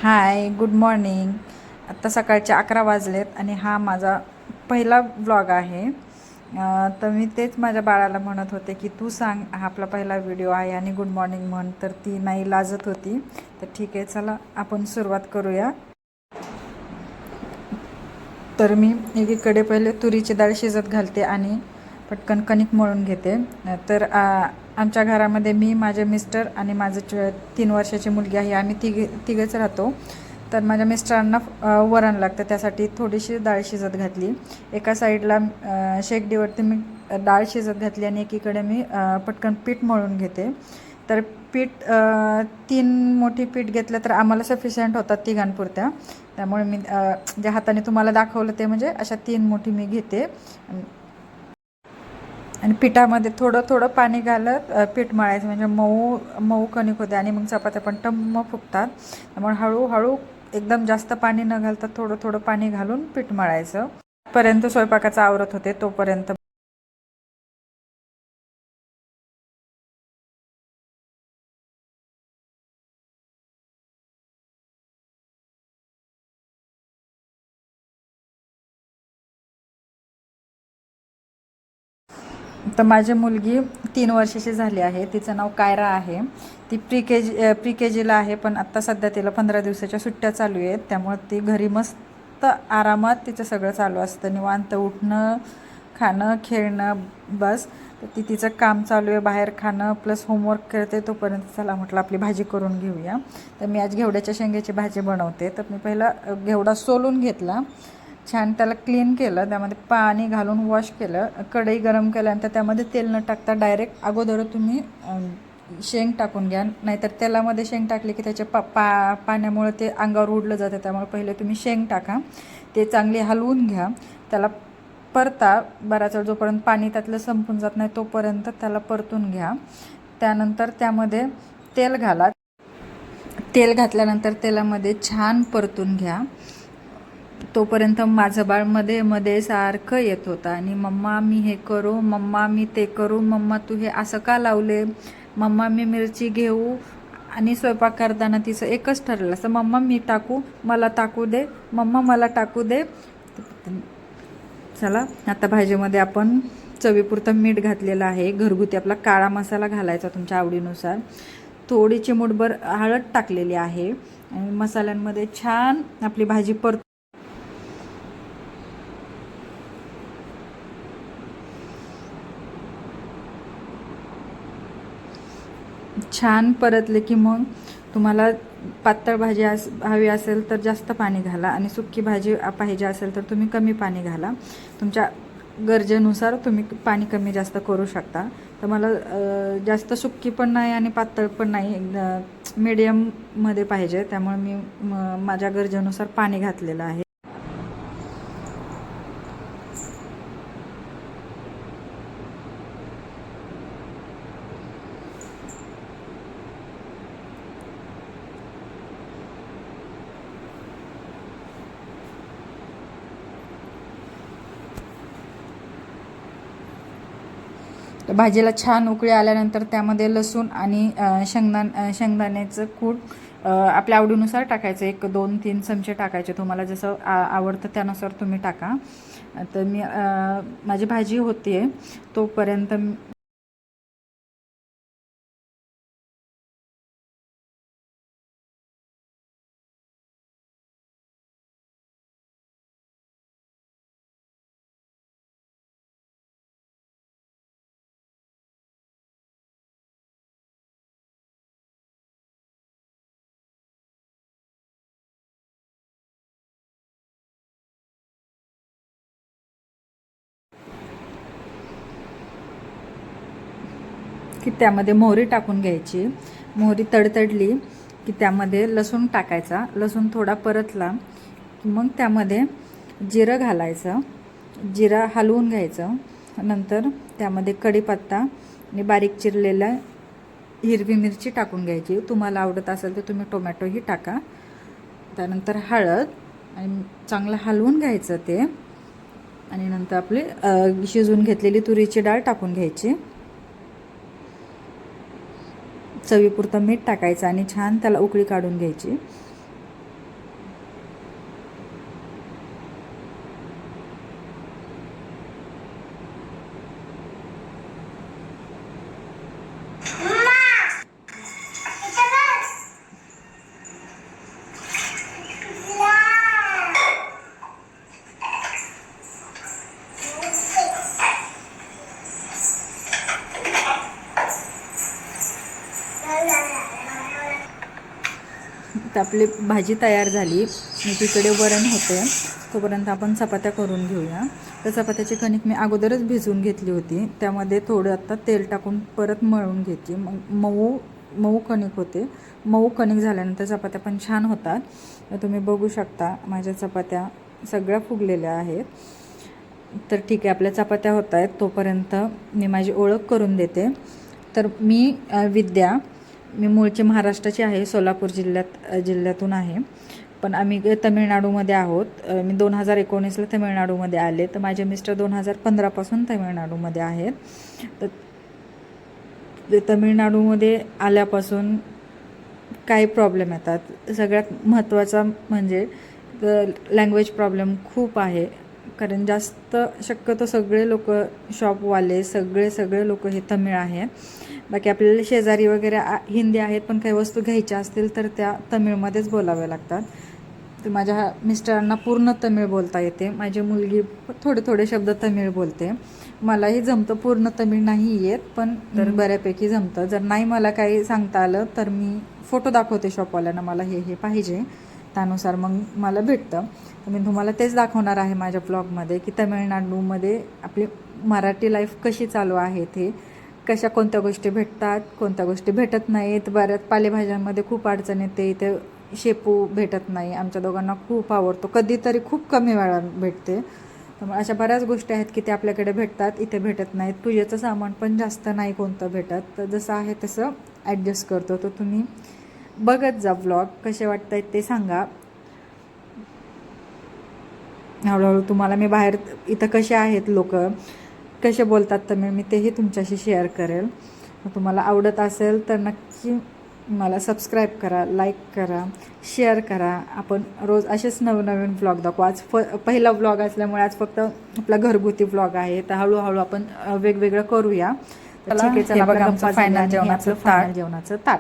हाय, good morning. आत्ता सकाळचे 11 वाजलेत आणि हा माझा पहिला व्लॉग आहे. तर मी तेच माझ्या बाळाला म्हणत होते की तू सांग, हा आपला पहिला व्हिडिओ आहे आणि गुड मॉर्निंग म्हण. तर ती नाही, लाजत होती. तर ठीक आहे, चला आपण सुरुवात करूया. तर मी एकीकडे पहिले तुरीची डाळ शिजत घालते आणि पटकन कणिक मळून घेते. तर आमच्या घरामध्ये मी, माझे मिस्टर आणि माझं 3 वर्षाची मुलगी आहे. आम्ही तिघेच राहतो. तर माझ्या मिस्टरांना वरण लागतं, त्यासाठी थोडीशी डाळ शिजत घातली. एका साईडला शेगडीवरती मी डाळ शिजत घातली आणि एकीकडे मी पटकन पीठ मळून घेते. तर पीठ 3 मोठी पीठ घेतलं तर आम्हाला सफिशियंट होतात तिघांपुरत्या. त्यामुळे मी ज्या हाताने तुम्हाला दाखवलं ते म्हणजे अशा 3 मोठी मी घेते आणि पिठामध्ये थोडं थोडं पाणी घालत पीठ मळायचं, म्हणजे मऊ मऊ कणिक होते आणि मग चपात्या पण टम्म फुगतात. त्यामुळे हळूहळू एकदम जास्त पाणी न घालता थोडं थोडं पाणी घालून पीठ मळायचं. पर्यंत स्वयंपाकाचं आवरत होते तोपर्यंत तर माझी मुलगी 3 वर्षाची झाली आहे. तिचं नाव कायरा आहे. ती प्री के जीला आहे, पण आत्ता सध्या तिला 15 दिवसाच्या सुट्ट्या चालू आहेत. त्यामुळे ती घरी मस्त आरामात तिचं सगळं चालू असतं, निवांत उठणं, खाणं, खेळणं, बस. तर तिचं काम चालू आहे, बाहेर खाणं प्लस होमवर्क करते. तोपर्यंत चला म्हटलं आपली भाजी करून घेऊया. तर मी आज घेवड्याच्या शेंग्याची भाजी बनवते. तर मी पहिला घेवडा सोलून घेतला, छान त्याला क्लीन केलं, त्यामध्ये पाणी घालून वॉश केलं. कढई गरम केल्यानंतर त्यामध्ये तेल न टाकता डायरेक्ट अगोदर तुम्ही शेंग टाकून घ्या. नाहीतर तेलामध्ये शेंग टाकली की त्याच्या पाण्यामुळे ते अंगावर उडलं जातं. त्यामुळे पहिले तुम्ही शेंग टाका, ते चांगले हलवून घ्या. त्याला परता बराच वेळ, जोपर्यंत पाणी त्यातलं संपून जात नाही तोपर्यंत त्याला परतून घ्या. त्यानंतर त्यामध्ये तेल घाला. तेल घातल्यानंतर तेलामध्ये छान परतून घ्या. तोपर्यंत माझं बाळ मध्ये मध्ये सारखं येत होतं आणि मम्मा मी हे करू, मम्मा मी ते करू, मम्मा तू हे असं का लावले, मम्मा मी मिरची घेऊ. आणि स्वयंपाक करताना तिचं एकच ठरलं असं, मम्मा मी टाकू, मला टाकू दे, मम्मा मला टाकू दे. चला, आता भाजीमध्ये आपण चवीपुरतं मीठ घातलेलं आहे. घरगुती आपला काळा मसाला घालायचा तुमच्या आवडीनुसार. थोडी चिमूटभर हळद टाकलेली आहे आणि मसाल्यांमध्ये छान आपली भाजी छान परतले की मग तुम्हाला पातळ भाजी हवी असेल तर जास्त पाणी घाला आणि सुकी भाजी पाहिजे असेल तर तुम्ही कमी पाणी घाला. तुमच्या गरजेनुसार तुम्ही पाणी कमी जास्त करू शकता. तर मला जास्त सुकी पण नाही आणि पातळ पण नाही, मीडियममध्ये पाहिजे. त्यामुळे मी माझ्या गरजेनुसार पाणी घातलेलं आहे. भाजीला छान उकळी आल्यानंतर त्यामध्ये लसूण आणि शेंगदाण्याचं कूट आपल्या आवडीनुसार टाकायचं. 1-2-3 चमचे टाकायचे, तुम्हाला जसं आवडतं त्यानुसार तुम्ही टाका. तर माझी भाजी होती आहे तोपर्यंत की त्यामध्ये मोहरी टाकून घ्यायची. मोहरी तडतडली की त्यामध्ये लसूण टाकायचा. लसूण थोडा परतला की मग त्यामध्ये जिरं घालायचं. जिरं हलवून घ्यायचं. नंतर त्यामध्ये कढीपत्ता आणि बारीक चिरलेला हिरवी मिरची टाकून घ्यायची. तुम्हाला आवडत असेल तर तुम्ही टोमॅटोही टाका. त्यानंतर हळद आणि चांगलं हलवून घ्यायचं ते. आणि नंतर आपली शिजवून घेतलेली तुरीची डाळ टाकून घ्यायची. चवीपुरतं मीठ टाकायचं आणि छान त्याला उकळी काढून घ्यायची. तर आपली भाजी तयार झाली आणि तिकडे वरण होते. तोपर्यंत आपण चपात्या करून घेऊया. तर चपात्याची कणिक मी अगोदरच भिजवून घेतली होती. त्यामध्ये थोडं आता तेल टाकून परत मळून घेतली. मग मऊ कणिक होते. मऊ कणिक झाल्यानंतर चपात्या पण छान होतात. तर तुम्ही बघू शकता माझ्या चपात्या सगळ्या फुगलेल्या आहेत. तर ठीक आहे, आपल्या चपात्या होत आहेत. तोपर्यंत मी माझी ओळख करून देते. तर मी विद्या, मी मूळची महाराष्ट्राची आहे, सोलापूर जिल्ह्यातून आहे, पण आम्ही तमिळनाडूमध्ये आहोत. मी 2019ला तमिळनाडूमध्ये आले. तर माझे मिस्टर 2015पासून तमिळनाडूमध्ये आहेत. तर तमिळनाडूमध्ये आल्यापासून काही प्रॉब्लेम येतात. सगळ्यात महत्त्वाचा म्हणजे लँग्वेज प्रॉब्लेम खूप आहे. कारण जास्त शक्यतो सगळे लोक शॉपवाले सगळे लोक हे तमिळ आहेत. बाकी आपल्याला शेजारी वगैरे हिंदी आहेत, पण काही वस्तू घ्यायच्या असतील तर त्या तमिळमध्येच बोलाव्या लागतात. तर माझ्या मिस्टरांना पूर्ण तमिळ बोलता येते. माझी मुलगी थोडे शब्द तमिळ बोलते. मलाही जमतं, पूर्ण तमिळ नाही येत, पण तर बऱ्यापैकी जमतं. जर नाही मला काही सांगता आलं तर मी फोटो दाखवते शॉपवाल्यांना, मला हे पाहिजे, त्यानुसार मग मला भेटतं. तर मी तुम्हाला तेच दाखवणार आहे माझ्या ब्लॉगमध्ये की तमिळनाडूमध्ये आपली मराठी लाईफ कशी चालू आहे, ते कोणत्या गोष्टी भेटतात, कोणत्या गोष्टी भेटत नाहीत. बऱ्याच पालेभाज्यांमध्ये खूप अडचण येते. इथे शेपू भेटत नाही, आमच्या दोघांना खूप आवडतो, कधीतरी खूप कमी वेळा भेटते. त्यामुळे अशा बऱ्याच गोष्टी आहेत की ते आपल्याकडे भेटतात, इथे भेटत नाहीत. पूजेचं सामान पण जास्त नाही कोणतं भेटत. तर जसं आहे तसं ॲडजस्ट करतो. तर तुम्ही बघत जा ब्लॉग, कसे वाटत आहेत ते सांगा. हळूहळू तुम्हाला मी बाहेर इथं कसे आहेत लोक, कसे बोलतात तमिळ, मी तेही तुमच्याशी शेअर करेल. तुम्हाला आवडत असेल तर नक्की मला सबस्क्राईब करा, लाईक करा, शेअर करा. आपण रोज असेच नवनवीन व्लॉग दाखवू. आज पहिला व्लॉग असल्यामुळे आज फक्त आपला घरगुती व्लॉग आहे. तर हळूहळू आपण वेगवेगळं करूया. ठीक आहे, चला, फायनल जेवणाचं ताट.